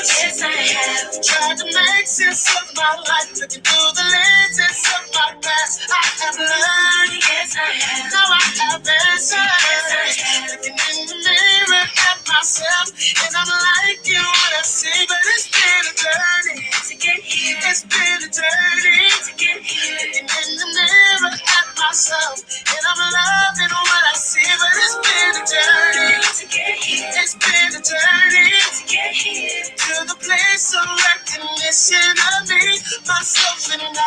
Yes, I have tried to make sense of my life, looking through the lenses of my past. I have learned. Yes, I have. Now I have answers. Yes, I have. Looking in the mirror at myself, and I'm liking what I see, but it's been a journey to get here. It's been a journey to get here. Looking in the mirror at myself, and I'm loving what I see, but it's been a journey to get here. It's been a journey to get here. To the place of recognition of me, myself and I.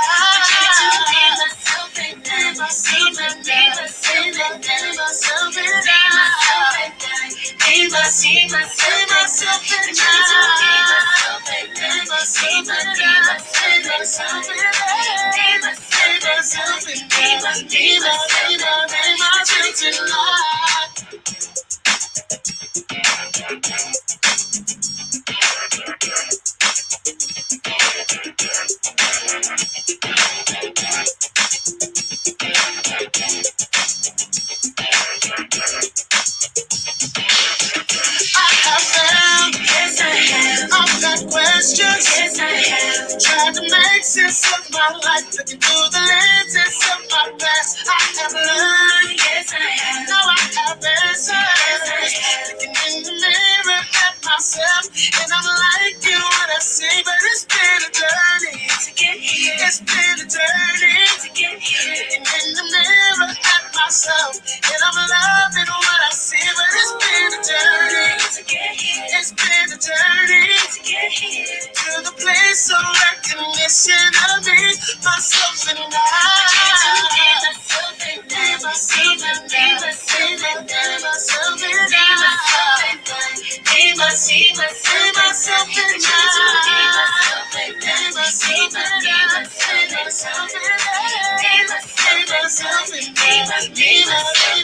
Be myself and I. Myself and I. Myself and I. Be myself and I. Be myself and I. Questions. Yes, I have tried to make sense of my life, looking through the lenses of my past. I have learned. Yes, I have. Now I have answers. Yes, I have. Looking in the mirror at myself, and I'm liking what I see, but it's been a journey to get here. It's been a journey to get here. Looking in the mirror at myself, and I'm loving what I see, but it's been a journey to get here. It's been a journey to get here. To the place of recognition of me, myself and I. Be myself and I. Myself and I. Myself and I. Myself and I. Be myself and I. Be myself and I. Myself and I. Be myself and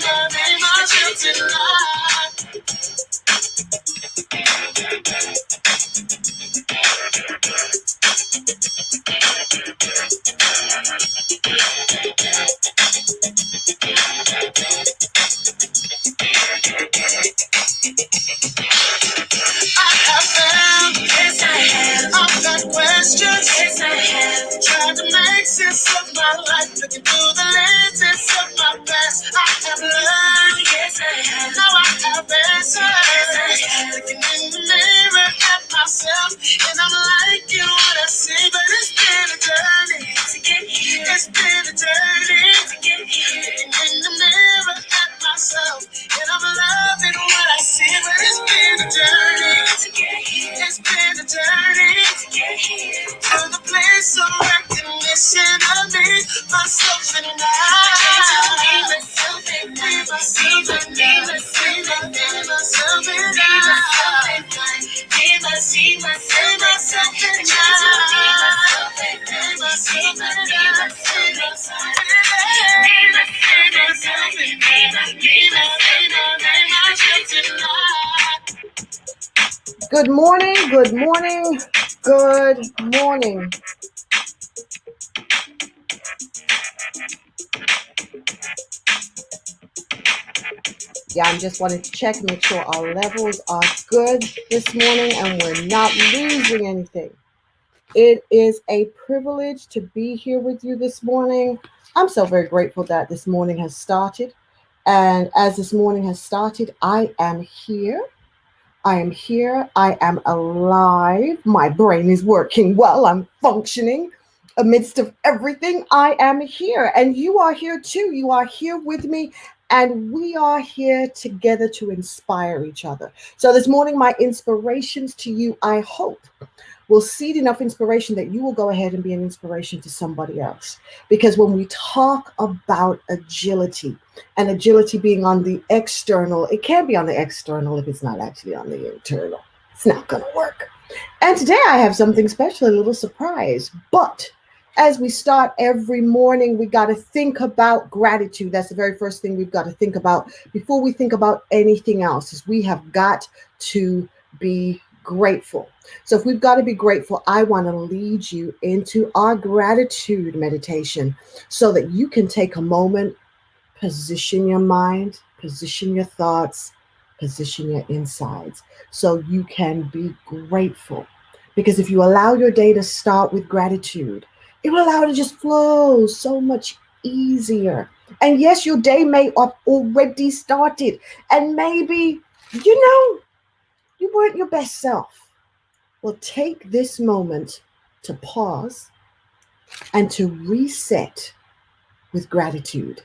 I. Be myself and I. Questions. Yes, I have tried to make sense of my life, looking through the lenses of my past. I have learned. Yes, I have. Now I have answers. Yes, I have. Looking in the mirror at myself, and I'm liking what I see, but it's been a journey to get here. It's been a journey to get here. Looking in the mirror at myself, and I'm loving what I see, but it's been a journey to get here. It's been a journey to get here. To the place of recognition of me, myself and I. Be myself and I. Be myself and I. Be myself and I. Be myself and I. Be myself and Good morning, good morning, good morning. Yeah, I'm just wanting to check, make sure our levels are good this morning and we're not losing anything. It is a privilege to be here with you this morning. I'm so very grateful that this morning has started. And as this morning has started, I am here. I am here. I am alive. My brain is working well. I'm functioning amidst of everything. I am here. And you are here too. You are here with me. And we are here together to inspire each other. So this morning, my inspirations to you, I hope, will seed enough inspiration that you will go ahead and be an inspiration to somebody else. Because when we talk about agility, and agility being on the external, it can be on the external if it's not actually on the internal. It's not going to work. And today I have something special, a little surprise. But as we start every morning, we got to think about gratitude. That's the very first thing we've got to think about before we think about anything else. Is we have got to be grateful. So if we've got to be grateful, I want to lead you into our gratitude meditation so that you can take a moment, position your mind, position your thoughts, position your insides so you can be grateful. Because if you allow your day to start with gratitude, it will allow it to just flow so much easier. And yes, your day may have already started, and maybe, you weren't your best self. Well, take this moment to pause and to reset with gratitude.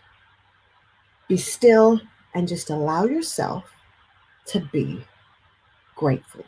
Be still and just allow yourself to be grateful.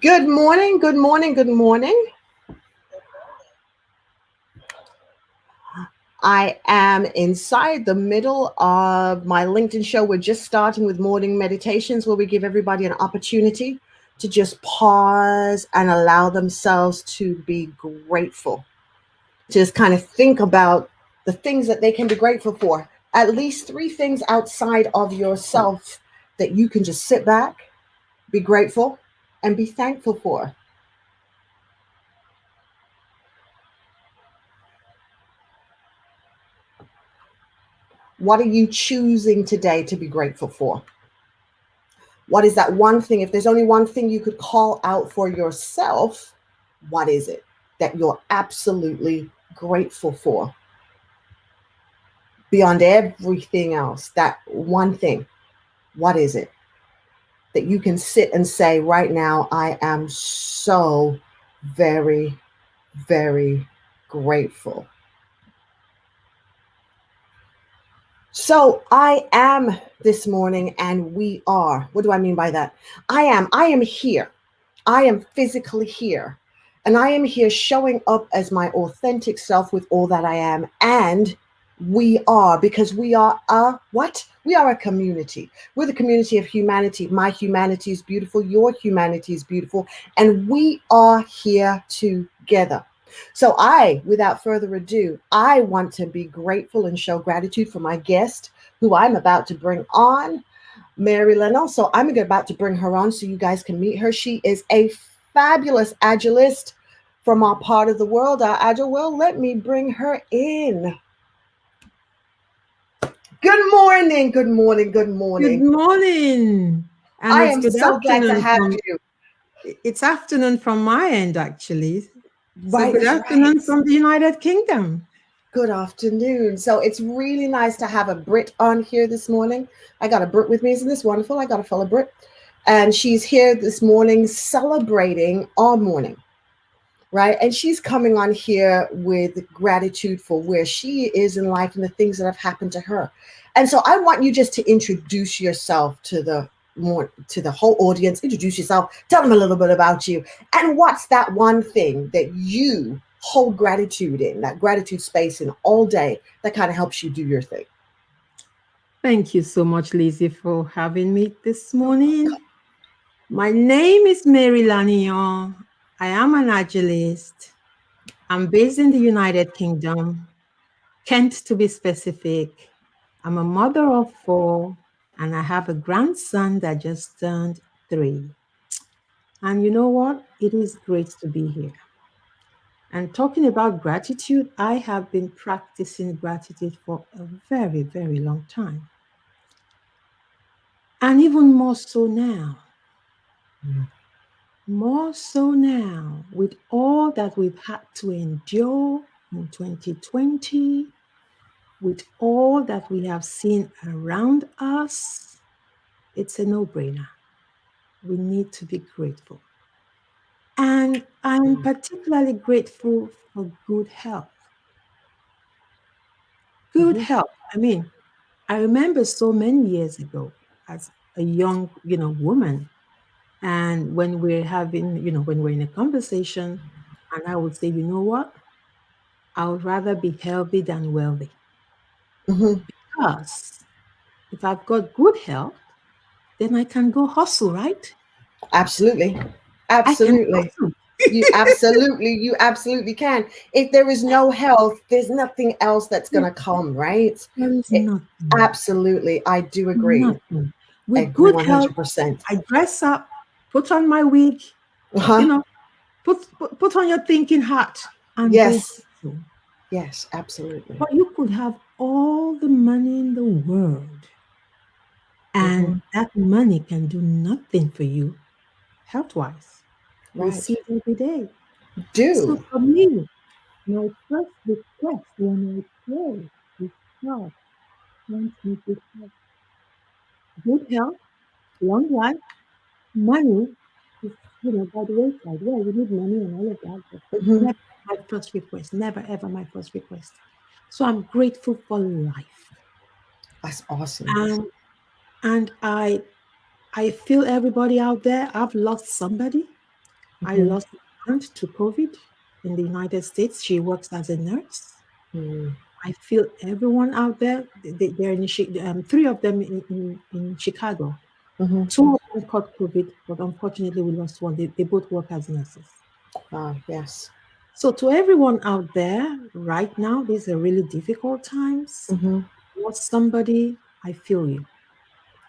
Good morning, good morning, good morning. I am inside the middle of my LinkedIn show. We're just starting with morning meditations where we give everybody an opportunity to just pause and allow themselves to be grateful. Just kind of think about the things that they can be grateful for. At least three things outside of yourself that you can just sit back, be grateful, and be thankful for. What are you choosing today to be grateful for? What is that one thing? If there's only one thing you could call out for yourself, what is it that you're absolutely grateful for? Beyond everything else, that one thing, what is it that you can sit and say right now, I am so very, very grateful? So I am this morning, and we are. What do I mean by that? I am here. I am physically here. And I am here showing up as my authentic self with all that I am. And we are, because we are a what? We are a community. We're the community of humanity. My humanity is beautiful. Your humanity is beautiful. And we are here together. So without further ado, I want to be grateful and show gratitude for my guest who I'm about to bring on, Mary Leno. So I'm about to bring her on so you guys can meet her. She is a fabulous agilist from our part of the world, our agile world. Let me bring her in. Good morning, good morning, good Good morning. morning. And I it's am good so glad to afternoon have from you. it's afternoon from my end actually. So Right, good that's right. afternoon from the United Kingdom. Good afternoon. So it's really nice to have a Brit on here this morning. I got a Brit with me. Isn't this wonderful? I got a fellow Brit. And she's here this morning celebrating our morning, right? And she's coming on here with gratitude for where she is in life and the things that have happened to her. And so I want you just to introduce yourself to the whole audience. Introduce yourself, tell them a little bit about you, and what's that one thing that you hold gratitude in, that gratitude space in all day that kind of helps you do your thing. Thank you so much, Lizzie, for having me this morning. My name is Mary Lanion. I am an agilist. I'm based in the United Kingdom, Kent to be specific. I'm a mother of four, and I have a grandson that just turned 3. And you know what? It is great to be here. And talking about gratitude, I have been practicing gratitude for a very, very long time. And even more so now, more so now, with all that we've had to endure in 2020, with all that we have seen around us, it's a no brainer. We need to be grateful. And I'm particularly grateful for good health. Good Mm-hmm. health. I mean, I remember so many years ago as a young, woman, and when we're having, when we're in a conversation, and I would say, you know what? I would rather be healthy than wealthy. Mm-hmm. Because if I've got good health, then I can go hustle, right? Absolutely. I can Absolutely. hustle. You absolutely can. If there is no health, there's nothing else that's There gonna come, right? there is It, nothing, absolutely. I do agree. nothing. I With agree good health, 100%. I dress up, put on my wig, you Uh-huh. know, put on your thinking hat and go Yes. hustle. Yes, absolutely. But you could have all the money in the world, Mm-hmm. and that money can do nothing for you health wise. We Right. see it every day. So Do. for me, my first request when I pray is God wants me to have good health, long life, money is, by the wayside. Yeah, you need money and all of that, but it's Mm-hmm. never my first request, never ever my first request. So I'm grateful for life. That's awesome. Um, and I feel everybody out there. I've lost somebody. I Mm-hmm. lost my aunt to COVID in the United States. She works as a nurse. Mm-hmm. I feel everyone out there. They're in three of them in Chicago. Mm-hmm. Two of them caught COVID, but unfortunately we lost one. They both work as nurses. Yes. So to everyone out there right now, these are really difficult times. Mm-hmm. Lost somebody, I feel you.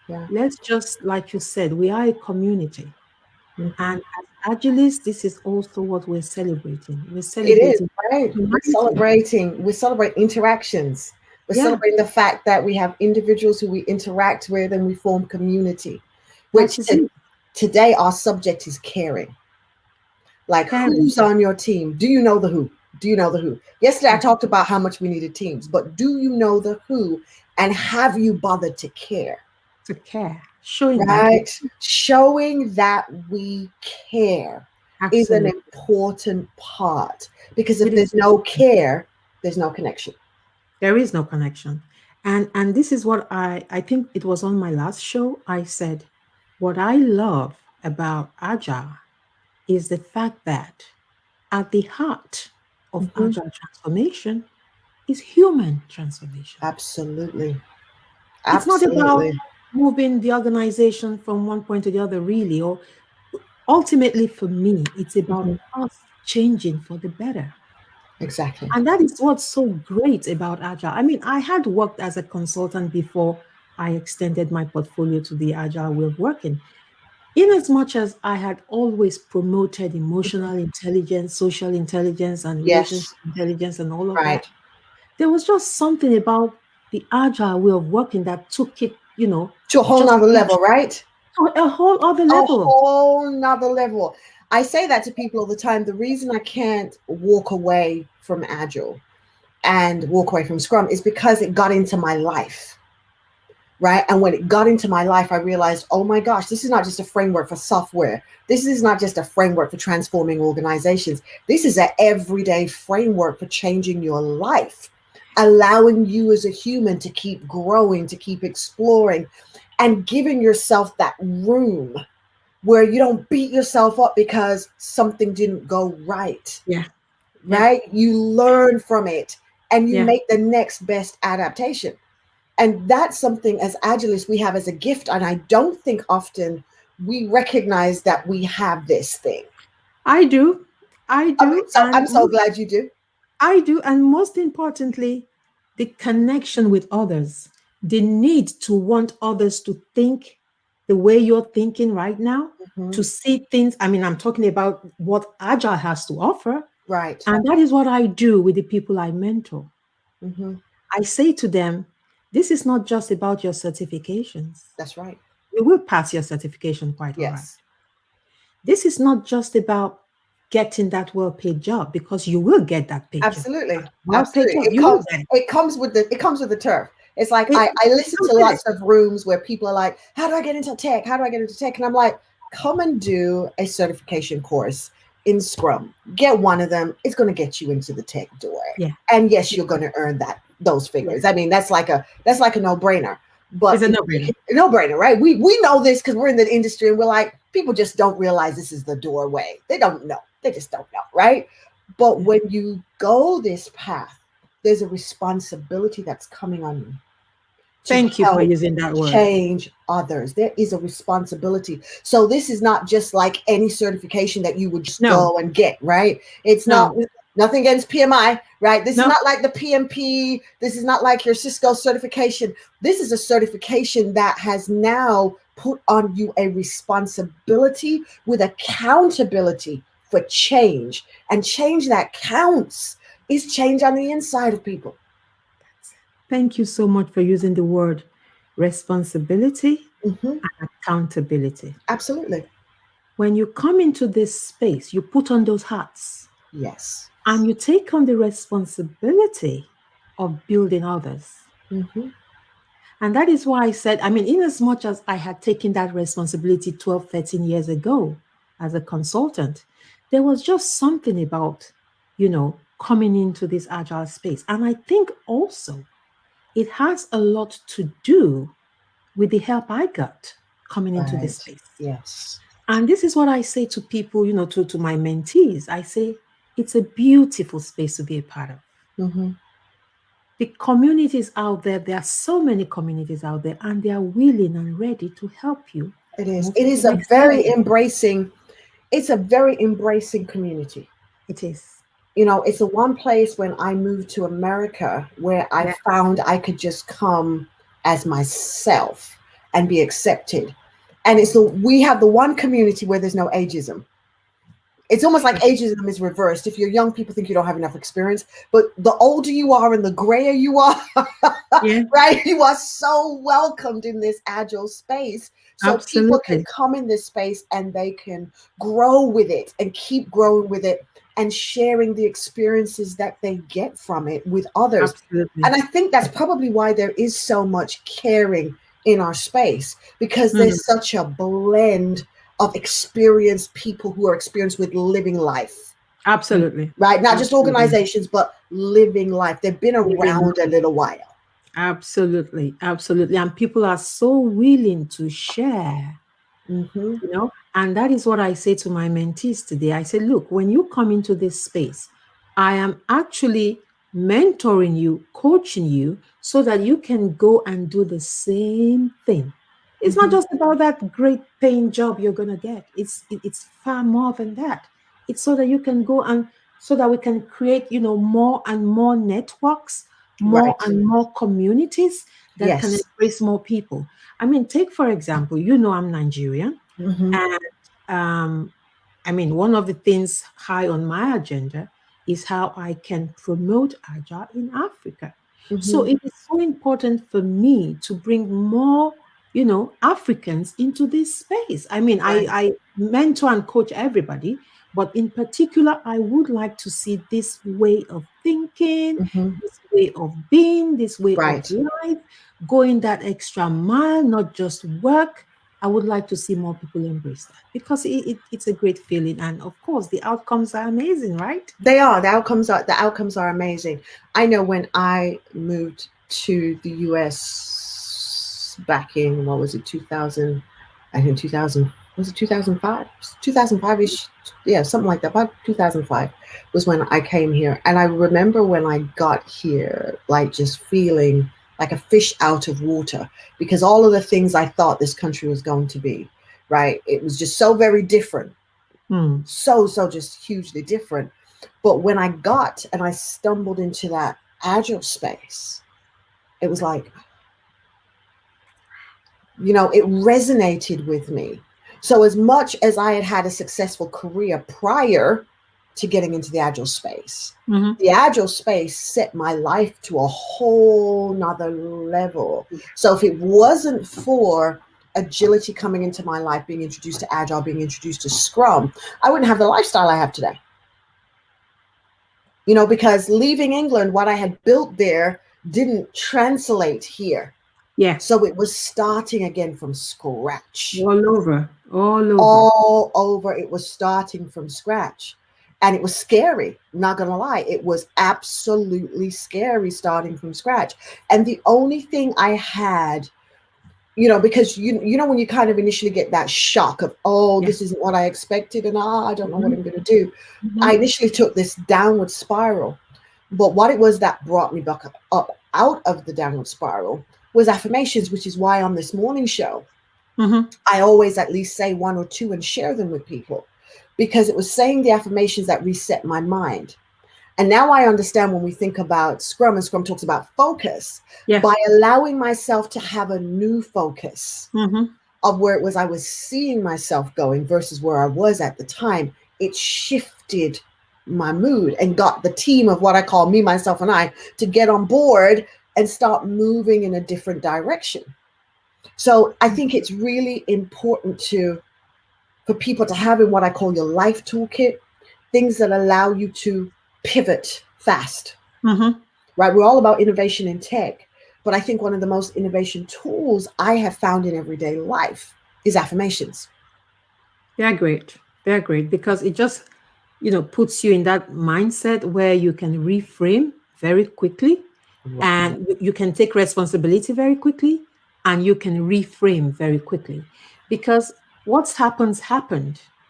Yeah. Let's just, like you said, we are a community. Mm-hmm. And as Agilists, this is also what we're celebrating. We're It is, celebrating right? humanity. We celebrate interactions. We're Yeah, celebrating the fact that we have individuals who we interact with and we form community, that which is it. today our subject is caring. Like, Caring. who's on your team? Do you know the who? Do you know the who? Yesterday I Yeah, talked about how much we needed teams, but do you know the who, and have you bothered to care? to care. Showing that we Right? Showing that we care is an absolutely. important part, because if It is there's no care, there's no connection. there is no connection. And this is what I think it was on my last show. I said, what I love about Agile is the fact that at the heart of Mhm. Agile transformation is human transformation. Absolutely. It's not about Absolutely. moving the organization from one point to the other, really, or ultimately for me, it's about Mhm. us changing for the better. Exactly. And that is what's so great about Agile. I mean, I had worked as a consultant before I extended my portfolio to the Agile way of working. In as much as I had always promoted emotional intelligence, social intelligence, and relationship Yes. intelligence, and all of that, Right. there was just something about the Agile way of working that took it, To a whole just nother level, right? to a whole other A level. whole nother level. I say that to people all the time. The reason I can't walk away from Agile and walk away from Scrum is because it got into my life, right? And when it got into my life, I realized, oh my gosh, this is not just a framework for software. This is not just a framework for transforming organizations. This is an everyday framework for changing your life, allowing you as a human to keep growing, to keep exploring, and giving yourself that room where you don't beat yourself up because something didn't go right, Yeah, yeah, right? You learn from it and you yeah. make the next best adaptation. And that's something as agilists we have as a gift. And I don't think often we recognize that we have this thing. I do. I do. So I'm so glad you do. I do. And most importantly, the connection with others, the need to want others to think the way you're thinking right now, Mhm. to see things. I mean, I'm talking about what Agile has to offer. Right. And that is what I do with the people I mentor. Mm-hmm. I say to them, this is not just about your certifications. That's right. You will pass your certification quite all right. Yes. This is not just about getting that well-paid job, because you will get that paid job. Absolutely. Well-paid Absolutely. job, you will get it. It comes with the turf. It's like It I listen to you'll get it. lots of rooms where people are like, how do I get into tech? How do I get into tech? And I'm like, come and do a certification course in Scrum. Get one of them. It's going to get you into the tech door. Yeah. And yes, you're going to earn those Yeah. figures. I mean, that's like a no-brainer. It's But a no-brainer. no-brainer, right? We know this because we're in the industry and we're like, people just don't realize this is the doorway. They don't know. They just don't know, right? But Yeah. when you go this path, there's a responsibility that's coming on you to Thank you for help using that word. change others. There is a responsibility. So this is not just like any certification that you would just No, go and get, right? It's not no, nothing against PMI, right? This is no. not like the PMP. This is not like your Cisco certification. This is a certification that has now put on you a responsibility with accountability for change. And change that counts is change on the inside of people. Thank you so much for using the word responsibility Mm-hmm. and accountability. Absolutely. When you come into this space, you put on those hats Yes. and you take on the responsibility of building others. Mm-hmm. And that is why I said, I mean, in as much as I had taken that responsibility 12, 13 years ago as a consultant, there was just something about, coming into this agile space. And I think also it has a lot to do with the help I got coming into this Right. space. Yes. And this is what I say to people, to my mentees. I say, it's a beautiful space to be a part of. Mm-hmm. The communities out there are so many communities out there, and they are willing and ready to help you It is. move It to is the a next very level. embracing. It's a very embracing community. It is. It's the one place when I moved to America where I Yeah. found I could just come as myself and be accepted. And we have the one community where there's no ageism. It's almost like ageism is reversed. If you're young, people think you don't have enough experience. But the older you are and the grayer you are, Yeah, right, you are so welcomed in this agile space. So people can absolutely. come in this space and they can grow with it and keep growing with it and sharing the experiences that they get from it with others. Absolutely. And I think that's probably why there is so much caring in our space, because Mm, there's such a blend of experienced people who are experienced with living life, absolutely. right? Not just Absolutely. organizations, but living life. They've been Living around a life. little while. Absolutely. Absolutely. And people are so willing to share. Mm-hmm. And that is what I say to my mentees today. I say, look, when you come into this space, I am actually mentoring you, coaching you, so that you can go and do the same thing. It's not Mm-hmm. just about that great paying job you're going to get. It's far more than that. It's so that you can go and so that we can create, more and more networks, more Right. and more communities that can Yes. embrace more people. I mean, take for example, I'm Nigerian. Mm-hmm. And I mean, one of the things high on my agenda is how I can promote Agile in Africa. So Mm-hmm. it is so important for me to bring more, Africans into this space. I mean, Right. I mentor and coach everybody, but in particular, I would like to see this way of thinking, Mm-hmm. this way of being, this way of Right. life, going that extra mile, not just work. I would like to see more people embrace that because it's a great feeling. And of course, the outcomes are amazing, right? They are. The outcomes are amazing. I know when I moved to the US back in, what was it, 2000, I think 2000, was it 2005? 2005ish. Yeah, something like that. About 2005 was when I came here. And I remember when I got here, like just feeling like a fish out of water, because all of the things I thought this country was going to be, right? It was just so very different. Hmm. So just hugely different. But when I got and I stumbled into that agile space, it was like, it resonated with me. So as much as I had had a successful career prior, to getting into the agile space. Mm-hmm. The agile space set my life to a whole nother level. So if it wasn't for agility coming into my life, being introduced to agile, being introduced to Scrum, I wouldn't have the lifestyle I have today. You know, because leaving England, what I had built there didn't translate here. Yeah. So it was starting again from scratch. All over. All over. All over. It was starting from scratch. And it was scary, not gonna lie. It was absolutely scary starting from scratch. And the only thing I had, you know, because you know when you kind of initially get that shock of, oh, Yeah. this isn't what I expected, and I don't know what Mm-hmm. I'm gonna do. I Mm-hmm. initially took this downward spiral. But what it was that brought me back up out of the downward spiral was affirmations, which is why on this morning show, Mm-hmm. I always at least say one or two and share them with people, because it was saying the affirmations that reset my mind. And now I understand when we think about Scrum, and Scrum talks about focus, Yeah. by allowing myself to have a new focus Mm-hmm. of where it was I was seeing myself going versus where I was at the time, it shifted my mood and got the team of what I call me, myself, and I to get on board and start moving in a different direction. So I think it's really important for people to have in what I call your life toolkit, things that allow you to pivot fast, Mm-hmm. right? We're all about innovation in tech, but I think one of the most innovation tools I have found in everyday life is affirmations. They're great. They're great because it just, puts you in that mindset where you can reframe very quickly Right. and you can take responsibility very quickly and you can reframe very quickly because what's happened,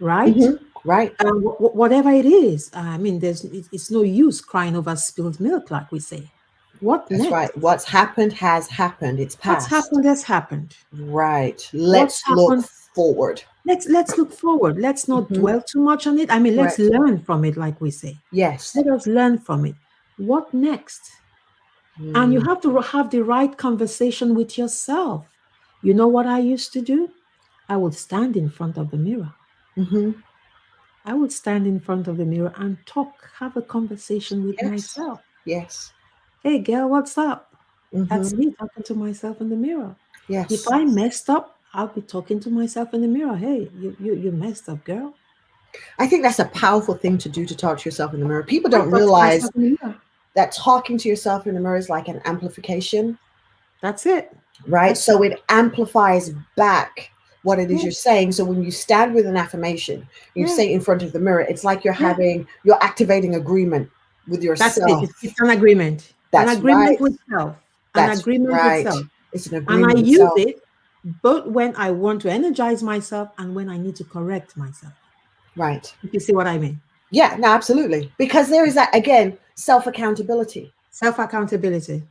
right? Mm-hmm. Right. Whatever it is, I mean, it's no use crying over spilled milk, like we say. What That's next? right. What's happened has happened. It's What's past. happened has happened. Right. What's Let's look happened forward. let's look forward. Let's not Mm-hmm. dwell too much on it. I mean, let's Correct. learn from it, like we say. Yes. Let us learn from it. What next? And you Mm. have to have the right conversation with yourself. You know what I used to do? I would stand in front of the mirror. Mm-hmm. I would stand in front of the mirror and talk, have a conversation with Yes. myself. Yes. Hey, girl, what's up? That's Mm-hmm. me talking to myself in the mirror. If Yes. I messed up, I'll be talking to myself in the mirror. Hey, you messed up, girl. I think that's a powerful thing to do, to talk to yourself in the mirror. People I don't talk to realize myself in the mirror. that talking to yourself in the mirror is like an amplification, That's it. right? That's it. So it amplifies back what it is Yeah, you're saying. So when you stand with an affirmation, you yeah, say in front of the mirror, it's like yeah. you're activating agreement with That's it. yourself. It's an agreement. An That's agreement right. with self. An That's agreement with right. self. It's an And I agreement with use self. it both when I want to energize myself and when I need to correct myself. Right. If you see what I mean. Yeah, no, absolutely. Because there is that, again, self accountability. Self accountability.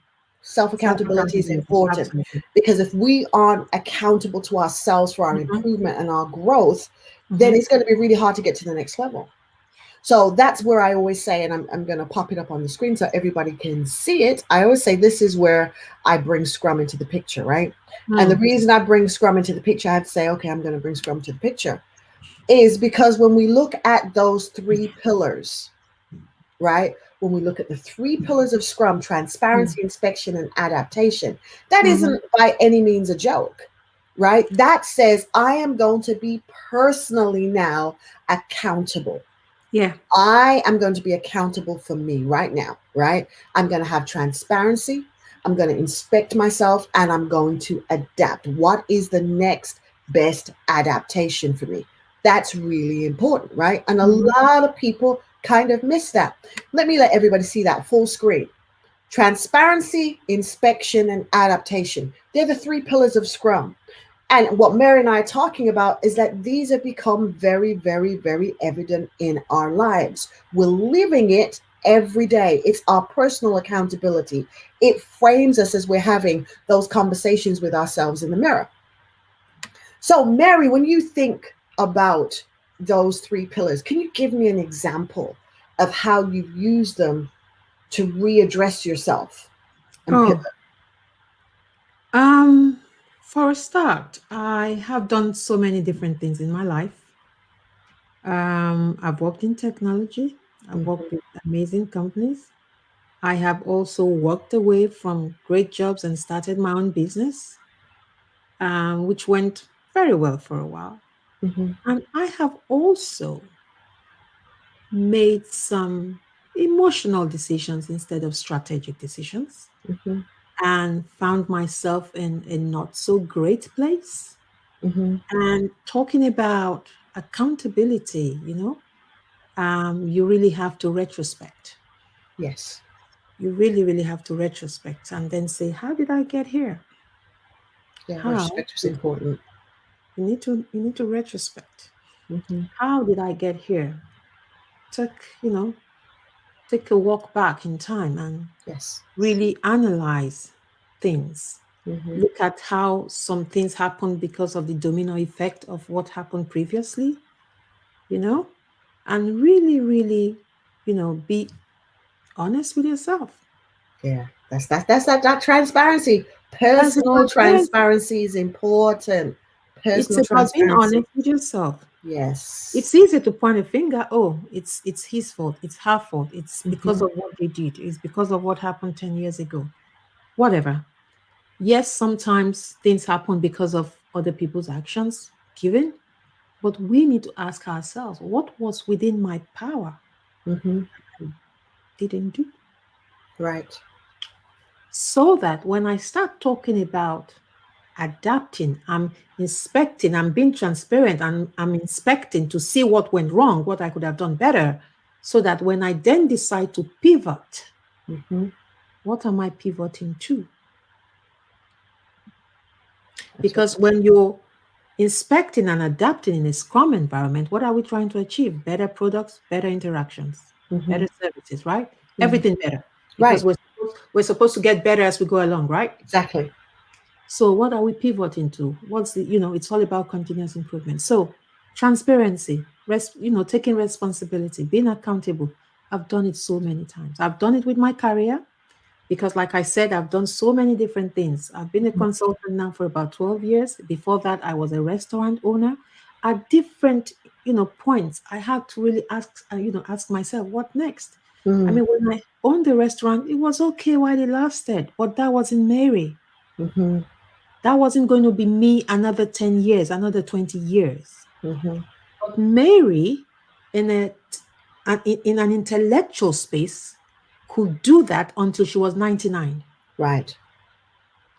Self Self accountability is accountability. important, Absolutely. because if we aren't accountable to ourselves for our Hmm. improvement and our growth, then Hmm. it's going to be really hard to get to the next level. So that's where I always say, and I'm going to pop it up on the screen so everybody can see it. I always say this is where I bring Scrum into the picture, right? And the Mm. reason I bring Scrum into the picture, I have to say, okay, I'm going to bring Scrum to the picture, is because when we look at those three pillars, right? When we look at the three pillars of Scrum: Mm. transparency, inspection, and adaptation, that Hmm. isn't by any means a joke, right? That says I am going to be personally now accountable. Yeah. I am going to be accountable for me right now, right? I'm going to have transparency. I'm going to inspect myself, and I'm going to adapt. What is the next best adaptation for me? That's really important, right? And a Hmm. lot of people kind of miss that. Let me let everybody see that full screen. Transparency, inspection, and adaptation. They're the three pillars of Scrum. And what Mary and I are talking about is that these have become very, very, very evident in our lives. We're living it every day. It's our personal accountability. It frames us as we're having those conversations with ourselves in the mirror. So, Mary, when you think about those three pillars, can you give me an example of how you've used them to readdress yourself and pivot? Oh, um, for a start, I have done so many different things in my life. I've worked in technology. I've worked with amazing companies. I have also walked away from great jobs and started my own business, which went very well for a while. Mm-hmm. And I have also made some emotional decisions instead of strategic decisions Mm-hmm. and found myself in a not so great place. Mm-hmm. And talking about accountability, you really have to retrospect. Yes. You really, really have to retrospect and then say, how did I get here? Yeah, How respect was did important. you need to retrospect? Mm-hmm. How did I get here? Take, take a walk back in time and Yes. really analyze things. Mm-hmm. Look at how some things happened because of the domino effect of what happened previously, you know, and really, really, be honest with yourself. Yeah, that transparency. That's the Personal transparency. transparency is important. It's Personal about being transparency. honest with yourself. Yes. It's easy to point a finger. Oh, it's his fault. It's her fault. It's because Mm-hmm. of what they did. It's because of what happened 10 years ago. Whatever. Yes, sometimes things happen because of other people's actions given, but we need to ask ourselves, what was within my power Mm-hmm. I didn't do? Right. So that when I start talking about adapting, I'm inspecting, I'm being transparent, and I'm inspecting to see what went wrong, what I could have done better, so that when I then decide to pivot, Mm-hmm. what am I pivoting to? That's what. Because when you're inspecting and adapting in a Scrum environment, what are we trying to achieve? Better products, better interactions, Mm-hmm. better services, right? Mm-hmm. Everything better because Right. we're supposed to get better as we go along, right? Exactly. So what are we pivoting to? It's all about continuous improvement. So transparency, taking responsibility, being accountable. I've done it so many times. I've done it with my career because, like I said, I've done so many different things. I've been a consultant now for about 12 years. Before that, I was a restaurant owner. At different, points, I had to really ask myself, what next? I Mm. mean, when I owned the restaurant, it was okay while it lasted, but that wasn't Mary. Mm-hmm. That wasn't going to be me another 10 years, another 20 years. Mm-hmm. But Mary, in in an intellectual space, could do that until she was 99. Right.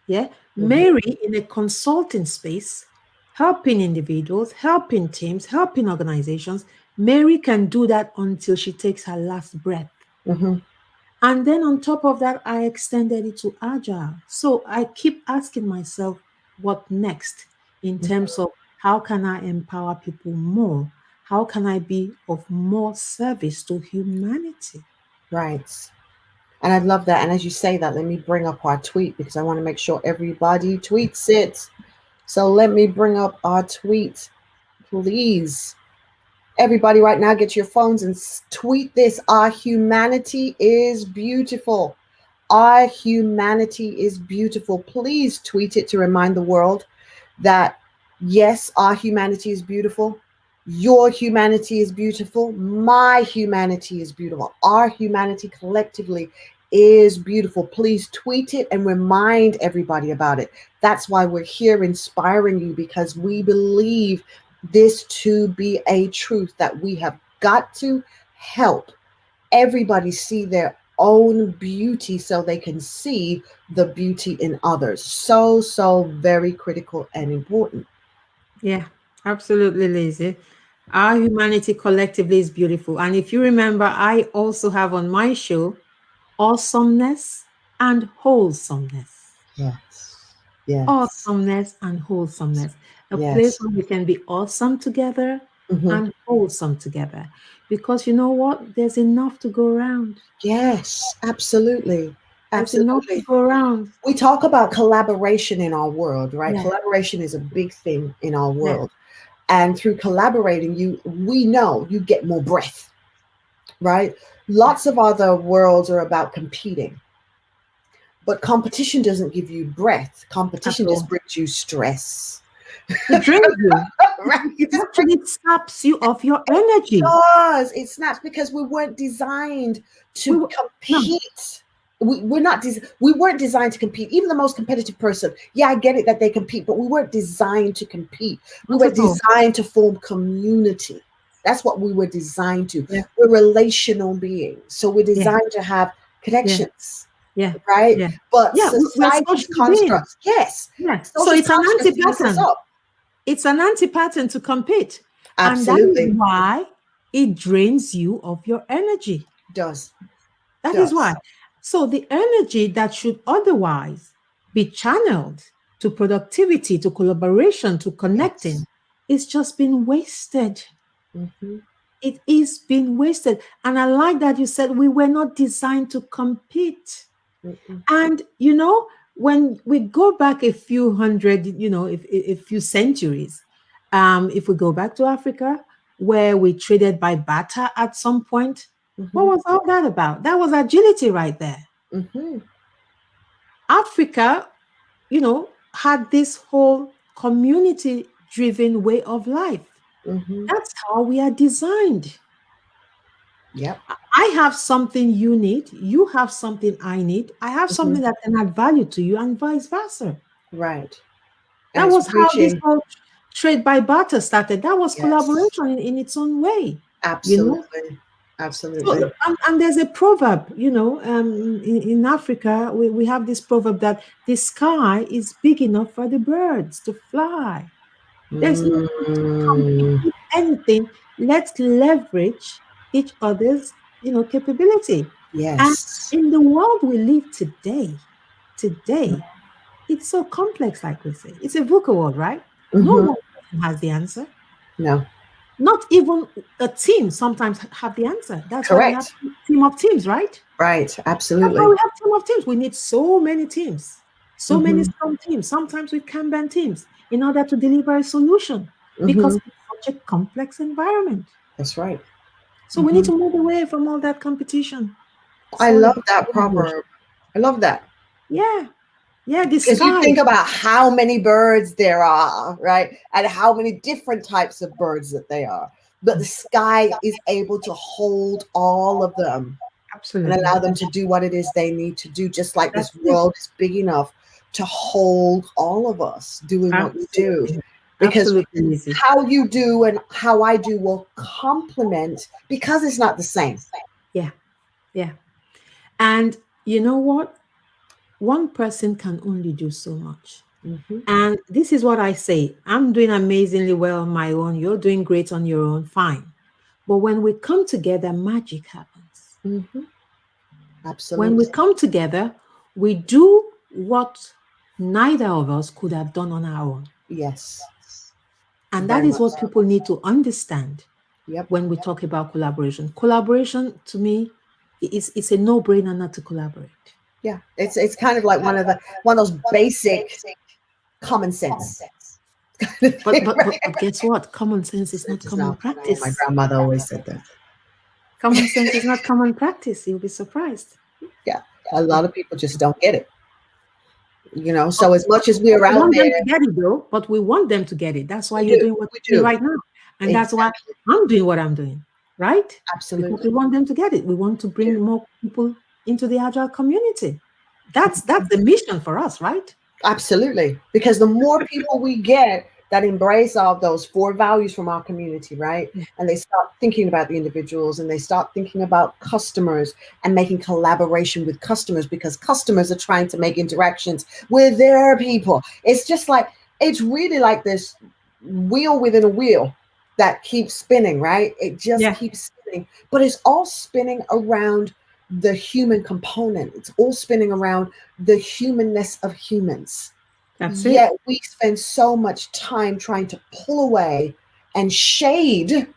Yeah. Mm-hmm. Mary, in a consulting space, helping individuals, helping teams, helping organizations, Mary can do that until she takes her last breath. Mm-hmm. And then on top of that, I extended it to agile. So I keep asking myself, what next in terms of how can I empower people more? How can I be of more service to humanity? Right. And I love that. And as you say that, let me bring up our tweet because I want to make sure everybody tweets it. So let me bring up our tweet, please. Everybody, right now, get your phones and tweet this. Our humanity is beautiful. Our humanity is beautiful. Please tweet it to remind the world that yes, our humanity is beautiful. Your humanity is beautiful. My humanity is beautiful. Our humanity collectively is beautiful. Please tweet it and remind everybody about it. That's why we're here inspiring you because we believe this to be a truth that we have got to help everybody see their own beauty so they can see the beauty in others. So, so very critical and important. Yeah, absolutely, Lizzie. Our humanity collectively is beautiful. And if you remember, I also have on my show awesomeness and wholesomeness. Yes. Yes. Awesomeness and wholesomeness. A place Yes. where we can be awesome together Hmm. and wholesome together. Because you know what? There's enough to go around. Yes, absolutely. There's enough to Absolutely. go around. We talk about collaboration in our world, right? Yeah, Collaboration is a big thing in our yeah, world. And through collaborating, we know you get more breath, right? yeah. Lots of other worlds are about competing. But competition doesn't give you breath. At Competition just all. brings you stress. It drains you. Right? It actually saps you of your energy. Does it snaps because we weren't designed We to were, no, compete. We weren't designed to compete. Even the most competitive person, yeah, I get it that they compete, but we weren't designed to compete. We not were at all. designed to form community. That's what we were designed to. Yeah, We're relational beings, so we're yeah, designed to have yeah, connections, yeah, right? yeah. But Yeah, we're society's social beings. constructs, yes, Yeah. So social it's an constructs mess us anti-pattern. up. It's an anti-pattern to compete. And that is Absolutely why it drains you of your energy. does That is why. does. So the energy that should otherwise be channeled to productivity, to collaboration, to Yes. connecting, is just been wasted. Hmm. It is being wasted. And I like that you said we were not designed to compete. Mm-mm. And when we go back a few hundred, if a few centuries, if we go back to Africa, where we traded by barter at some point, what Hmm. was all that about? That was agility right there. Hmm. Africa, had this whole community-driven way of life. Hmm. That's how we are designed. Yep. I have something you need, you have something I need, I have Hmm. something that can add value to you, and vice versa. Right. And That it's was how this reaching. whole trade by barter started. That was Yes. collaboration in its own way, you know. Absolutely. So, Absolutely. and there's a proverb, in Africa, we have this proverb that the sky is big enough for the birds to fly. There's no need to compete Mm, with anything. Let's leverage each other's, capability. And yes. in the world we live today, it's so complex, like we say. It's a VUCA world, right? No Hmm. one person has the answer. No. Not even a team sometimes have the answer. That's why we have Correct. team of teams, right? Right. That's why Absolutely. we have team of teams. We need so many teams, so many Hmm. Scrum teams, sometimes with Kanban teams, in order to deliver a solution Hmm. because it's such a complex environment. That's right. So we need Hmm. to move away from all that competition. It's I all love about that collaboration. proverb. I love that. Yeah, yeah, the Because you sky. think about how many birds there are, right? And how many different types of birds that they are. But the sky is able to hold all of them and Absolutely. allow them to do what it is they need to do, just like this That's it. world is big enough to hold all of us doing what we do. Absolutely. Because Absolutely, Lizzy. how you do and how I do will complement because it's not the same. Yeah, yeah. And you know what? One person can only do so much. Hmm. And this is what I say: I'm doing amazingly well on my own. You're doing great on your own. Fine. But when we come together, magic happens. Hmm. When we Absolutely. come together, we do what neither of us could have done on our own. Yes, And that very is much what so. people need to understand Yep. when we talk about collaboration. Collaboration, to me, it's a no-brainer not to collaborate. Yeah. It's kind of like one of those basic common sense. But guess what? Common sense is not It's common not. No, my practice. grandmother always said that. Common sense is not common practice. You'll be surprised. Yeah. A lot of people just don't get it. But, So as much as we're we out want them there, to get it though. But we want them to get it. That's why we you're do. doing what We you're doing do. right now. And that's why Exactly. I'm doing what I'm doing, right? Because we Absolutely. want them to get it. We want to We do. bring more people into the agile community. That's the mission for us, right? Absolutely. Because the more people we get that embrace all of those four values from our community, right? Yeah. And they start thinking about the individuals and they start thinking about customers and making collaboration with customers because customers are trying to make interactions with their people. It's just like, it's really like this wheel within a wheel that keeps spinning, right? It just Yeah, keeps spinning, but it's all spinning around the human component. It's all spinning around the humanness of humans. that's Yet it. we spend so much time trying to pull away and shade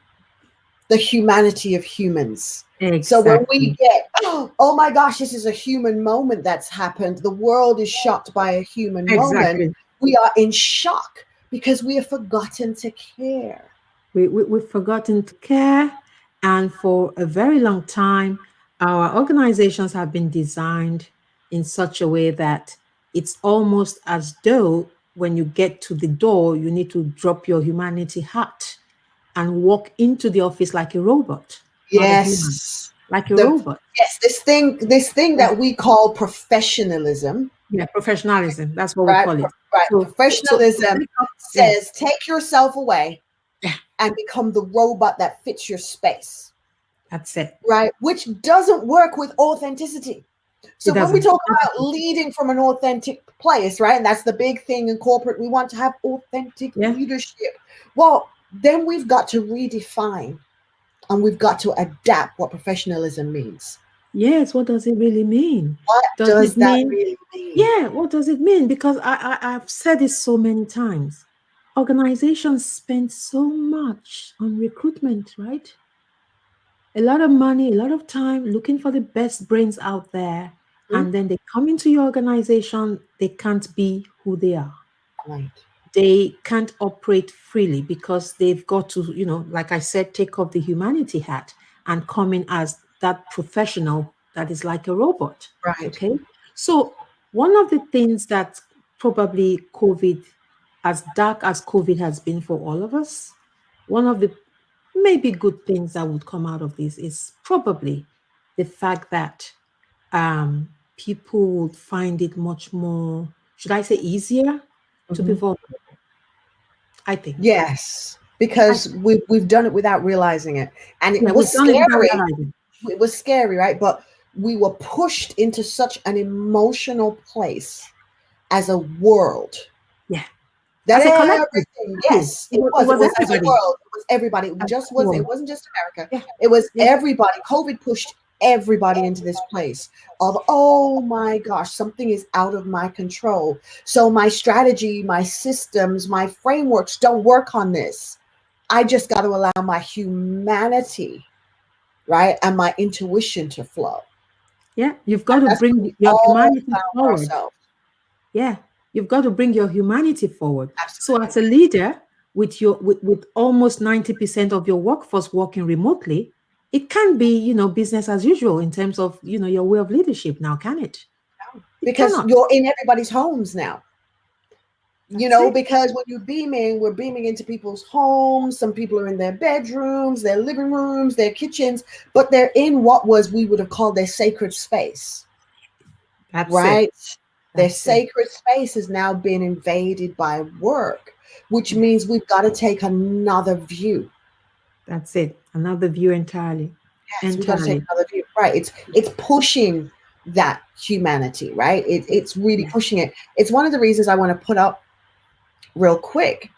the humanity of humans. So when we Exactly. get, oh my gosh, this is a human moment that's happened, the world is shocked by a human moment, Exactly. we are in shock because we have forgotten to care. We've forgotten to care. And for a very long time, our organizations have been designed in such a way that it's almost as though when you get to the door, you need to drop your humanity hat and walk into the office like a robot, not a human, Yes. like a The robot. yes, this thing Yeah, that we call professionalism, yeah, professionalism. That's what we right? call it. Right. So Professionalism take up, yeah, says take yourself away yeah, and become the robot that fits your space, that's it. right? Which doesn't work with authenticity. It So when we doesn't. talk Not at about all. leading from an authentic place, right? And that's the big thing in corporate, we want to have authentic Yeah. leadership. Well, then we've got to redefine and we've got to adapt what professionalism means. Yes. What does it really mean? What Does it does that mean? really mean? Yeah. What does it mean? Because I've said it so many times. Organizations spend so much on recruitment, right? A lot of money, a lot of time looking for the best brains out there. Hmm? And then they come into your organization, they can't be who they are. Right. They can't operate freely because they've got to, like I said, take off the humanity hat and come in as that professional that is like a robot. Right. Okay. So, one of the things that probably COVID, as dark as COVID has been for all of us, one of the maybe good things that would come out of this is probably the fact that people would find it much more, should I say, easier to be Hmm. vulnerable. I think. Yes, I because we've done it without realizing it, and it Yeah, was we've done it without scary. realizing. It was scary, right? But we were pushed into such an emotional place as a world Yeah, that as a collective, everything, too. yes, it It was. It was was as a everybody. world. It was everybody. It As just a was. It world. wasn't just America. Yeah, It was yeah, everybody. COVID pushed everybody into this place of, oh my gosh, something is out of my control. So my strategy, my systems, my frameworks don't work on this. I just got to allow my humanity, right, and my intuition to flow. yeah. You've got And to that's where we bring your all humanity found forward. ourselves. Yeah, you've got to bring your humanity forward. So, Absolutely. as a leader, with almost 90% of your workforce working remotely, it can be business as usual in terms of your way of leadership. Now, can it? It Because cannot. you're in everybody's homes now. That's it. Because when you're beaming, we're beaming into people's homes. Some people are in their bedrooms, their living rooms, their kitchens, but they're in what was we would have called their sacred space, That's it. right? Their That's it. sacred space is now being invaded by work, which means we've got to take another view. That's it. Another view entirely. Yes, we've got to take Entirely. another view. Right. It's pushing that humanity, right? It's really Yeah. pushing it. It's one of the reasons I want to put up real quick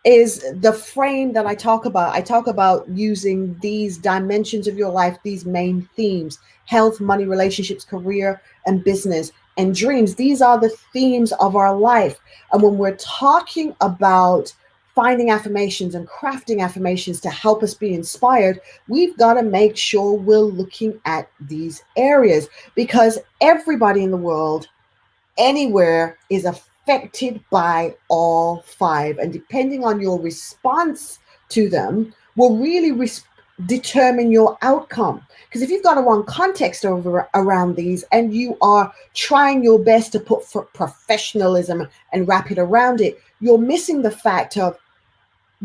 is the frame that I talk about. I talk about using these dimensions of your life, these main themes: health, money, relationships, career, and business, and dreams. These are the themes of our life. And when we're talking about finding affirmations and crafting affirmations to help us be inspired, we've got to make sure we're looking at these areas because everybody in the world anywhere is affected by all five. And depending on your response to them, will really determine your outcome. Because if you've got a wrong context around these and you are trying your best to put for professionalism and wrap it around it, you're missing the fact of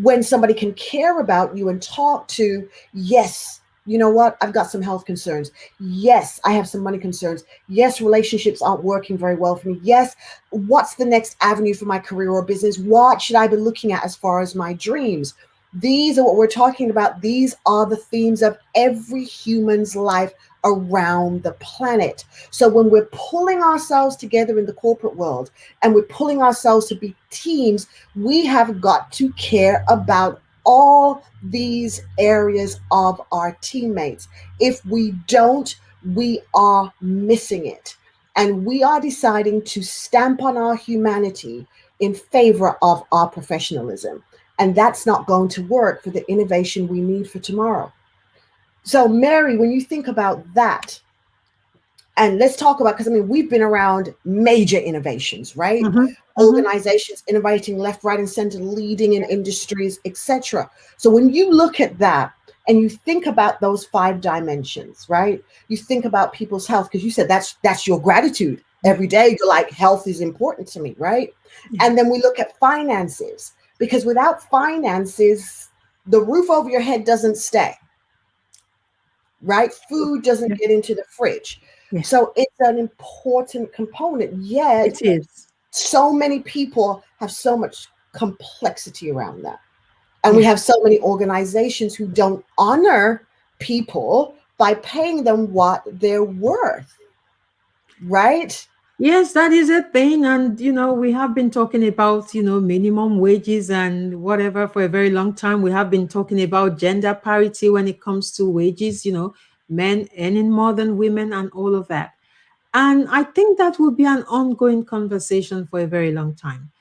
when somebody can care about you and talk to, yes, you know what? I've got some health concerns. Yes, I have some money concerns. Yes, relationships aren't working very well for me. Yes, what's the next avenue for my career or business? What should I be looking at as far as my dreams? These are what we're talking about. These are the themes of every human's life around the planet. So when we're pulling ourselves together in the corporate world and we're pulling ourselves to be teams, we have got to care about all these areas of our teammates. If we don't, we are missing it. And we are deciding to stamp on our humanity in favor of our professionalism. And that's not going to work for the innovation we need for tomorrow. So, Mary, when you think about that, and let's talk about, because I mean, we've been around major innovations, right? Mm-hmm. Mm-hmm. Organizations innovating left, right, and center, leading in industries, etc. So when you look at that and you think about those five dimensions, right? You think about people's health, because you said that's your gratitude. Yeah. Every day, you're like, health is important to me, right? Yeah. And then we look at finances, because without finances, the roof over your head doesn't stay, right? Food doesn't Yeah. get into the fridge. Yeah. So it's an important component. Yet, It is. so many people have so much complexity around that. And we Yeah. have so many organizations who don't honor people by paying them what they're worth, right? Yes, that is a thing. And, we have been talking about, minimum wages and whatever for a very long time. We have been talking about gender parity when it comes to wages, men earning more than women and all of that. And I think that will be an ongoing conversation for a very long time.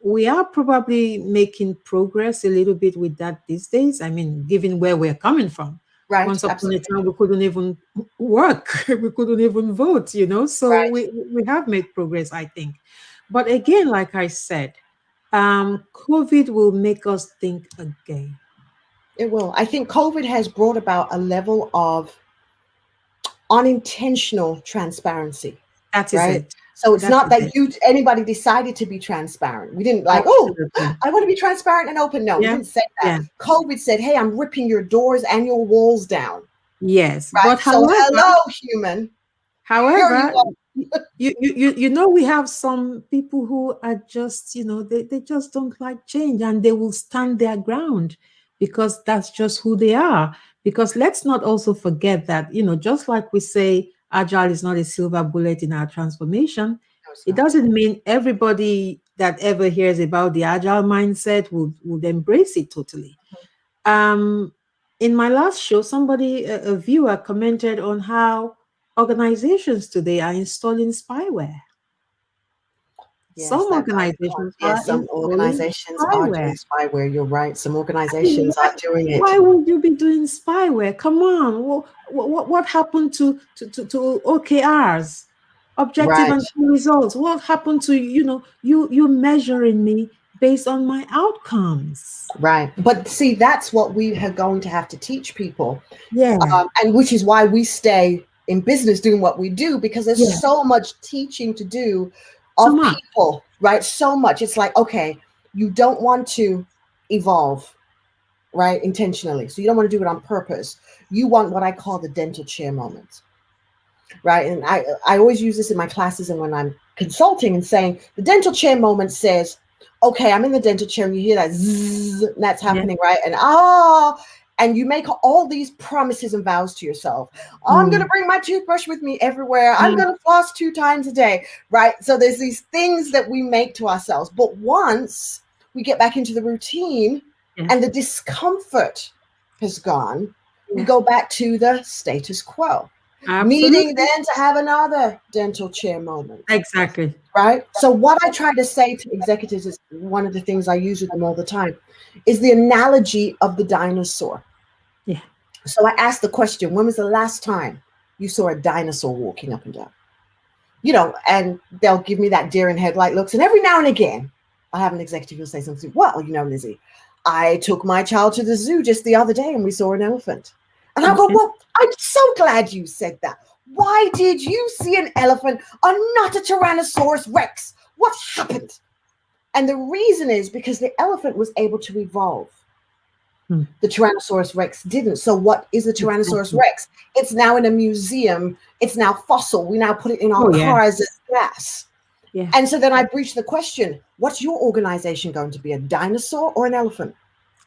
We are probably making progress a little bit with that these days. I mean, given where we're coming from. Right, Once upon a absolutely. time, we couldn't even work, we couldn't even vote, So Right. we have made progress, I think. But again, like I said, COVID will make us think again. It will. I think COVID has brought about a level of unintentional transparency, That is right? it. So it's That not is that it. anybody decided to be transparent. We didn't like, oh, Absolutely. I want to be transparent and open. No, we Yeah. didn't say that. Yeah. COVID said, hey, I'm ripping your doors and your walls down. Yes. Right. But So however, hello, human. Here you However, are. we have some people who are just, they just don't like change and they will stand their ground because that's just who they are. Because let's not also forget that, just like we say, agile is not a silver bullet in our transformation, No, it's it not. doesn't mean everybody that ever hears about the agile mindset would embrace it totally. Um, in my last show, somebody, a viewer, commented on how organizations today are installing spyware. Yes, Some that icon. organizations are Yes, some installing organizations are spyware. doing spyware. You're right. Some I mean, organizations why, are doing it. why would you be doing spyware? Come on. What happened to OKRs, objective Right. and key results? What happened to, you measuring me based on my outcomes? Right. But see, that's what we are going to have to teach people. Yeah. And which is why we stay in business doing what we do, because there's Yeah. so much teaching to do So of much. people, right? So much. It's like, okay, you don't want to evolve, right? Intentionally. So you don't want to do it on purpose. You want what I call the dental chair moment, right? And I always use this in my classes and when I'm consulting and saying the dental chair moment says, okay, I'm in the dental chair and you hear that zzz, and that's Yeah. happening, right? And you make all these promises and vows to yourself. I'm going to Mm, bring my toothbrush with me everywhere. I'm mm, going to floss 2 times a day, right? So there's these things that we make to ourselves. But once we get back into the routine yeah. and the discomfort has gone, we Yeah. go back to the status quo, needing Absolutely. then to have another dental chair moment, Exactly. right? So, what I try to say to executives is one of the things I use with them all the time is the analogy of the dinosaur. Yeah. So, I ask the question, when was the last time you saw a dinosaur walking up and down? And they'll give me that deer in headlight looks. And every now and again, I have an executive who'll say something, well, Lizzy, I took my child to the zoo just the other day and we saw an elephant. And I go, Okay. well, I'm so glad you said that. Why did you see an elephant and not a Tyrannosaurus Rex? What happened? And the reason is because the elephant was able to evolve. Hmm. The Tyrannosaurus Rex didn't. So, what is the Tyrannosaurus Exactly. Rex? It's now in a museum. It's now fossil. We now put it in our Oh yeah. cars as gas. Yeah. And so then I breach the question, what's your organization going to be, a dinosaur or an elephant?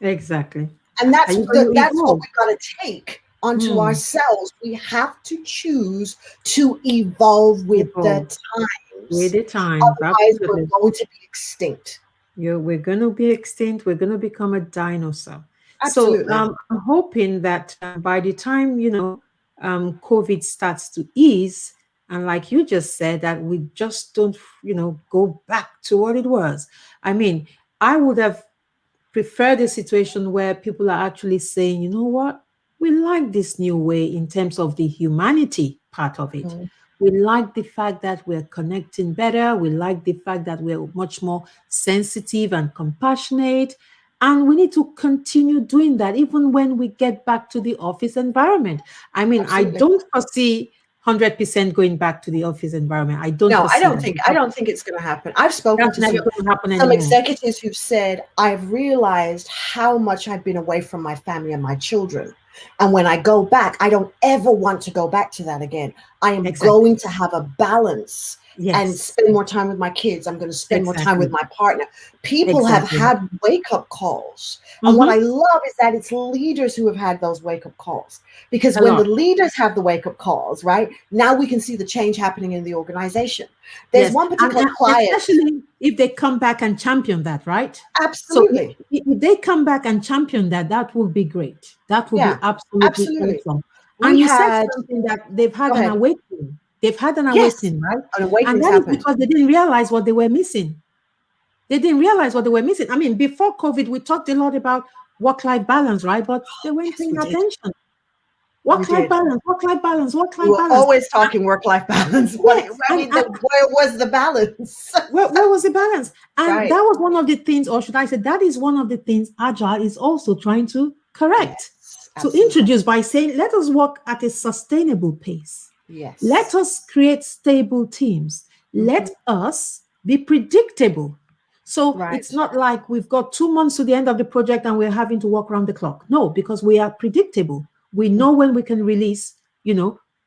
Exactly. And Are that's you going to that's what evolve? we've got to take onto Hmm. ourselves. We have to choose to evolve with the Evolve with times. the times. Otherwise, we're Absolutely. going to be extinct. We're going to be extinct. We're going to become a dinosaur. So Absolutely. I'm hoping that by the time, COVID starts to ease, and like you just said, that we just don't, go back to what it was. I mean, I would have prefer the situation where people are actually saying, you know what, we like this new way in terms of the humanity part of it. Mhm. We like the fact that we're connecting better. We like the fact that we're much more sensitive and compassionate. And we need to continue doing that even when we get back to the office environment. I mean, I Absolutely. don't foresee 100% going back to the office environment. I don't No, I foresee don't that think I because don't think it's going to happen. I've spoken that's to never going to happen some anymore. executives who've said, I've realized how much I've been away from my family and my children. And when I go back, I don't ever want to go back to that again. I am Exactly. going to have a balance and Yes. spend more time with my kids. I'm going to spend more time with Exactly. my partner. People have Exactly. had wake up calls. And what I Mm-hmm. love is that it's leaders who have had those wake up calls. Because A when the lot. leaders have the wake up calls, right, now we can see the change happening in the organization. There's Yes, one particular and client. especially if they come back and champion that, right? So Absolutely. if they come back and champion that, that would be great. That would be Yeah, absolutely absolutely. awesome. We And you said had, something that they've go had an ahead. awakening. They've had an Yes, awakening, right? an And awakening's that is happened. because they didn't realize what they were missing. They didn't realize what they were missing. I mean, before COVID, we talked a lot about work-life balance, right? But they weren't Yes, paying we did. attention. We Work-life did. balance, work-life balance, We work-life were balance. always talking work-life balance. What, Yes, I mean, where was the balance? where was the balance? And Right. that was one of the things, or should I say, that is one of the things Agile is also trying to correct, Yes, to absolutely. introduce by saying, let us work at a sustainable pace. Let Yes. us create stable teams. Hmm. Let us be predictable. So it's Right. not like we've got 2 months to the end of the project and we're having to work around the clock. No, because we are predictable. We know when we can release,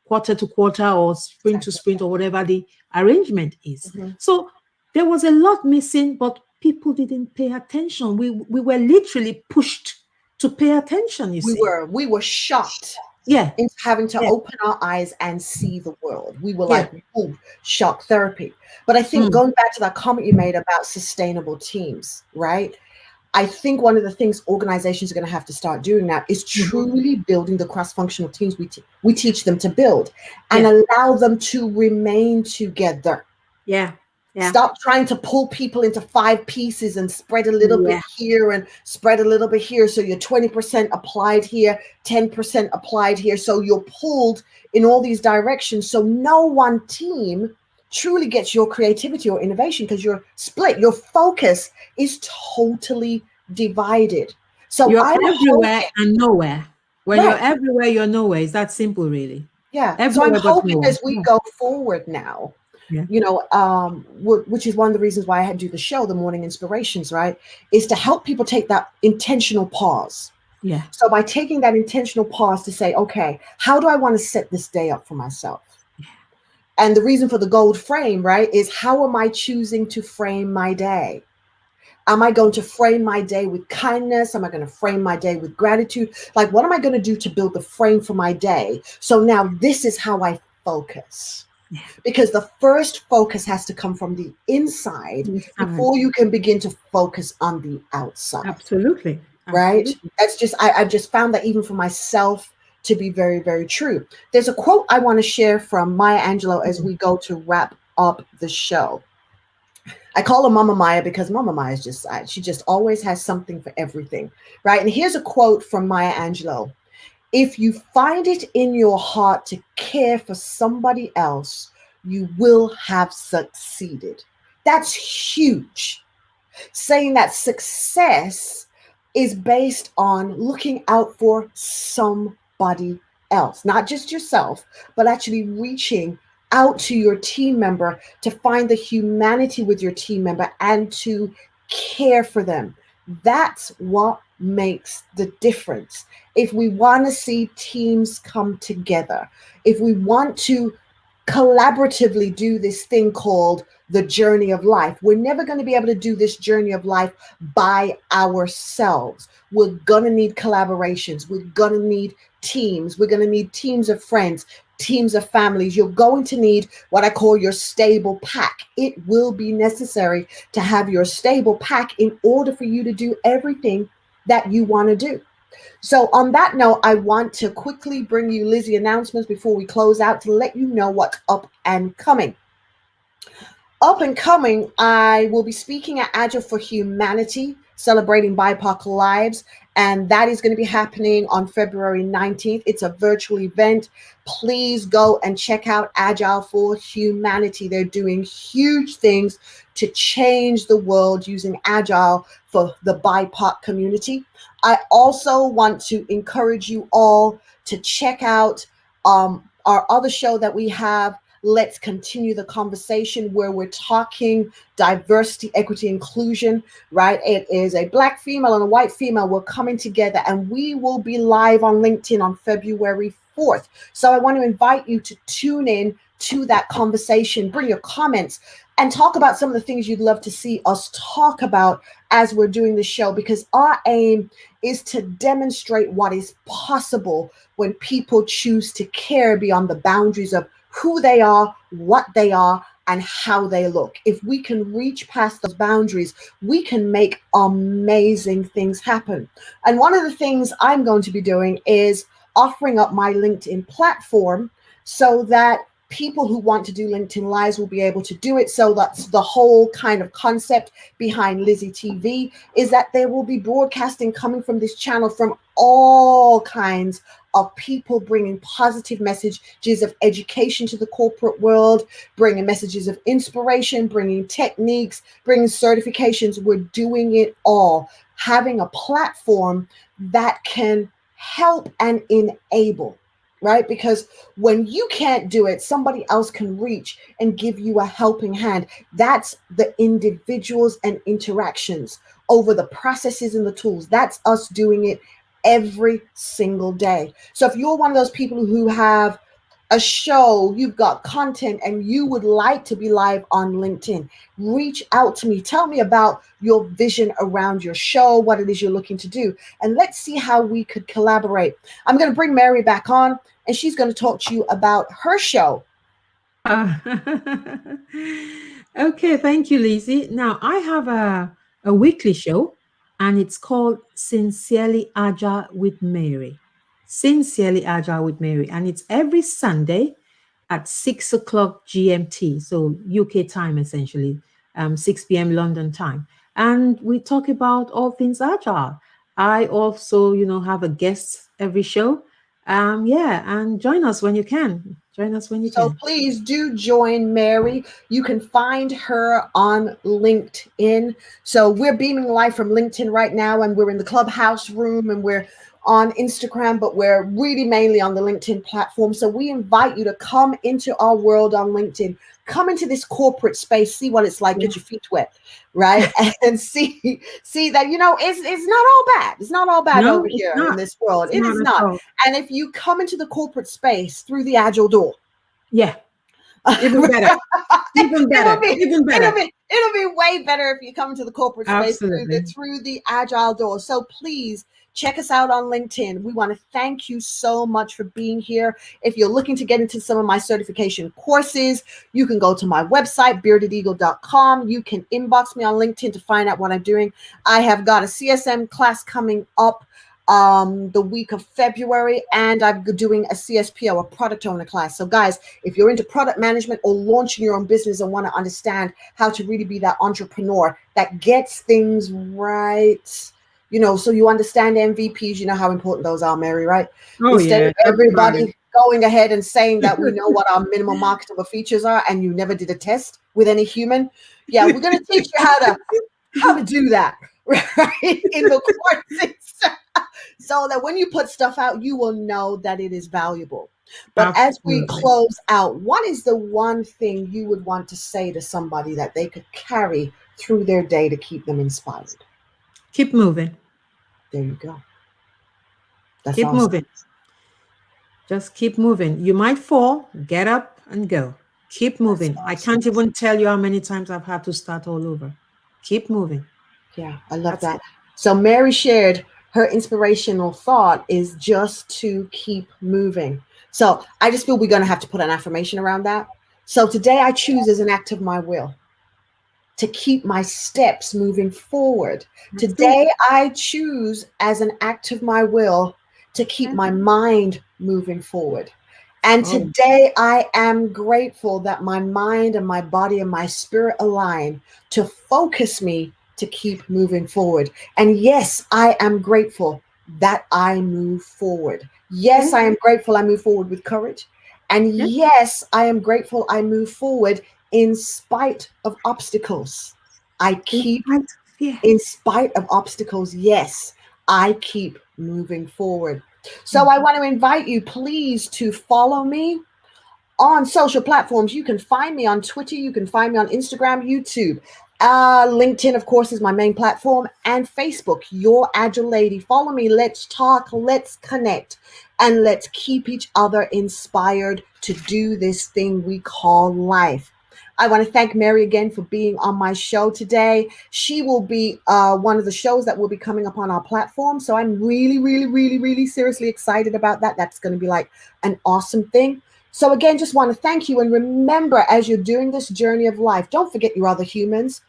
quarter to quarter or sprint to Exactly. sprint or whatever the arrangement is. Hmm. So there was a lot missing, but people didn't pay attention. We were literally pushed to pay attention, you We see. were we were shocked Yeah, into having to yeah, open our eyes and see the world. We were yeah. like, ooh, shock therapy. But I think Mm, going back to that comment you made about sustainable teams, right? I think one of the things organizations are going to have to start doing now is mhm. truly building the cross-functional teams we teach them to build and Yeah, allow them to remain together. yeah, yeah, Stop trying to pull people into five pieces and spread a little bit yeah. here and spread a little bit here. So you're 20% applied here, 10% applied here. So you're pulled in all these directions. So no one team truly gets your creativity or innovation because you're split. Your focus is totally divided. So You're I'm everywhere hoping, and nowhere. When you're right. everywhere, you're nowhere. It's that simple, really. Yeah. So I'm Everywhere but hoping nowhere. as we Yeah, go forward now, yeah, which is one of the reasons why I had to do the show, the Morning Inspirations, right? Is to help people take that intentional pause. yeah, So by taking that intentional pause to say, okay, how do I want to set this day up for myself? And the reason for the gold frame, right, is how am I choosing to frame my day? Am I going to frame my day with kindness? Am I going to frame my day with gratitude? Like, what am I going to do to build the frame for my day? So now this is how I focus. yeah. Because the first focus has to come from the inside Inside. before you can begin to focus on the outside, Absolutely. right? Absolutely. That's just, I've just found that even for myself to be very, very true. There's a quote I want to share from Maya Angelou as Mm. we go to wrap up the show. I call her Mama Maya because Mama Maya is just, she just always has something for everything, right? And here's a quote from Maya Angelou. If you find it in your heart to care for somebody else, you will have succeeded. That's huge. Saying that success is based on looking out for somebody else, not just yourself, but actually reaching out to your team member to find the humanity with your team member and to care for them. That's what makes the difference. If we want to see teams come together, if we want to collaboratively do this thing called the journey of life. We're never going to be able to do this journey of life by ourselves. We're going to need collaborations. We're going to need teams. We're going to need teams of friends, teams of families. You're going to need what I call your stable pack. It will be necessary to have your stable pack in order for you to do everything that you want to do. So, on that note, I want to quickly bring you Lizzy announcements before we close out to let you know what's up and coming. Up and coming, I will be speaking at Agile for Humanity, celebrating BIPOC lives, and that is going to be happening on February 19th. It's a virtual event. Please go and check out Agile for Humanity. They're doing huge things to change the world using Agile for the BIPOC community. I also want to encourage you all to check out Our other show that we have, Let's Continue the Conversation, where we're talking diversity, equity, inclusion, right? It is a black female and a white female. We're coming together, and we will be live on LinkedIn on February 4th. So I want to invite you to tune in to that conversation, bring your comments, and talk about some of the things you'd love to see us talk about as we're doing the show, because our aim is to demonstrate what is possible when people choose to care beyond the boundaries of who they are, what they are, and how they look. If we can reach past those boundaries, we can make amazing things happen. And one of the things I'm going to be doing is offering up my LinkedIn platform so that people who want to do LinkedIn Lives will be able to do it. So that's the whole kind of concept behind Lizzy TV, is that there will be broadcasting coming from this channel from all kinds of people, bringing positive messages of education to the corporate world, bringing messages of inspiration, bringing techniques, bringing certifications. We're doing it all, having a platform that can help and enable, right? Because when you can't do it, somebody else can reach and give you a helping hand. That's the individuals and interactions over the processes and the tools. That's us doing it every single day. So if you're one of those people who have a show, you've got content, and you would like to be live on LinkedIn, reach out to me. Tell me about your vision around your show, what it is you're looking to do, and let's see how we could collaborate. I'm going to bring Mary back on, and she's going to talk to you about her show. Uh, okay, thank you, Lizzie. Now, I have a weekly show, and it's called Sincerely Agile with Mary. Sincerely Agile with Mary. And it's every Sunday at 6 o'clock GMT, so UK time essentially, 6 p.m. London time. And we talk about all things agile. I also, have a guest every show. Yeah, and join us when you can. Join us when you So can. please do join Mary. You can find her on LinkedIn. So we're beaming live from LinkedIn right now, and we're in the Clubhouse room, and we're on Instagram, but we're really mainly on the LinkedIn platform. So we invite you to come into our world on LinkedIn, come into this corporate space, see what it's like, Yeah. get your feet wet, right? And see that, it's not all bad. It's not all bad No, over it's here in not. this world. It's It not is at not. all. And if you come into the corporate space through the agile door, Yeah, even better. Even it'll better. be Even better. it'll be way better if you come to the corporate space through the Absolutely. through the agile door. So please check us out on LinkedIn. We want to thank you so much for being here. If you're looking to get into some of my certification courses, you can go to my website, beardedeagle.com. You can inbox me on LinkedIn to find out what I'm doing. I have got a CSM class coming up the week of February, and I'm doing a CSPO, a product owner class. So guys, if you're into product management or launching your own business and want to understand how to really be that entrepreneur that gets things right, so you understand MVPs, you know how important those are, Mary, right? Oh Instead yeah, of talk about it. everybody going ahead and saying that we know what our minimum marketable features are and you never did a test with any human. Yeah, we're going to teach you how to do that, right? In the courses. So that when you put stuff out, you will know that it is valuable. But as we Absolutely. close out, what is the one thing you would want to say to somebody that they could carry through their day to keep them inspired? Keep moving. There you go. That's Keep awesome. moving. Just keep moving. You might fall, get up and go. Keep That's moving. I awesome. can't even tell you how many times I've had to start all over. Keep moving. Yeah, I love That's that. it. So Mary shared her inspirational thought is just to keep moving. So I just feel we're going to have to put an affirmation around that. So today I choose as an act of my will to keep my steps moving forward. That's it. Today, I choose as an act of my will to keep Yeah. my mind moving forward. And Oh, today, I am grateful that my mind and my body and my spirit align to focus me to keep moving forward. And yes, I am grateful that I move forward. yeah. Yes, I am grateful I move forward with courage. And Yeah. yes, I am grateful I move forward in spite of obstacles. I In keep, spite of fear. in spite of obstacles, yes, I keep moving forward. So I Mhm. want to invite you, please, to follow me on social platforms. You can find me on Twitter, you can find me on Instagram, YouTube. LinkedIn, of course, is my main platform, and Facebook, Your Agile Lady. Follow me. Let's talk, let's connect, and let's keep each other inspired to do this thing we call life. I want to thank Mary again for being on my show today. She will be one of the shows that will be coming up on our platform. So I'm really, really, really, really seriously excited about that. That's going to be like an awesome thing. So, again, just want to thank you. And remember, as you're doing this journey of life, don't forget your other humans.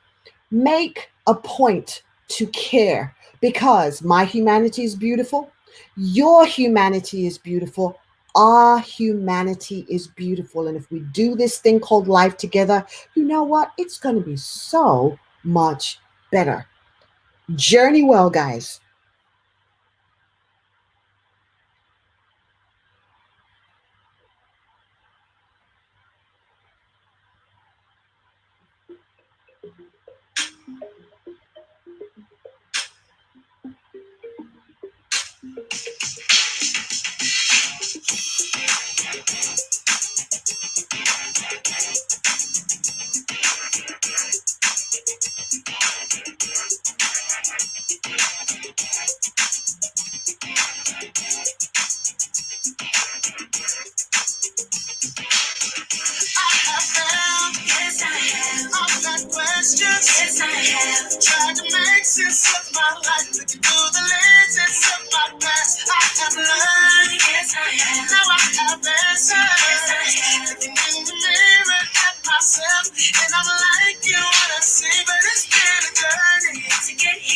Make a point to care, because my humanity is beautiful. Your humanity is beautiful. Our humanity is beautiful. And if we do this thing called life together, you know what? It's going to be so much better. Journey well, guys. Yes, I have. I've got questions. Yes, I have. Tried to make sense of my life.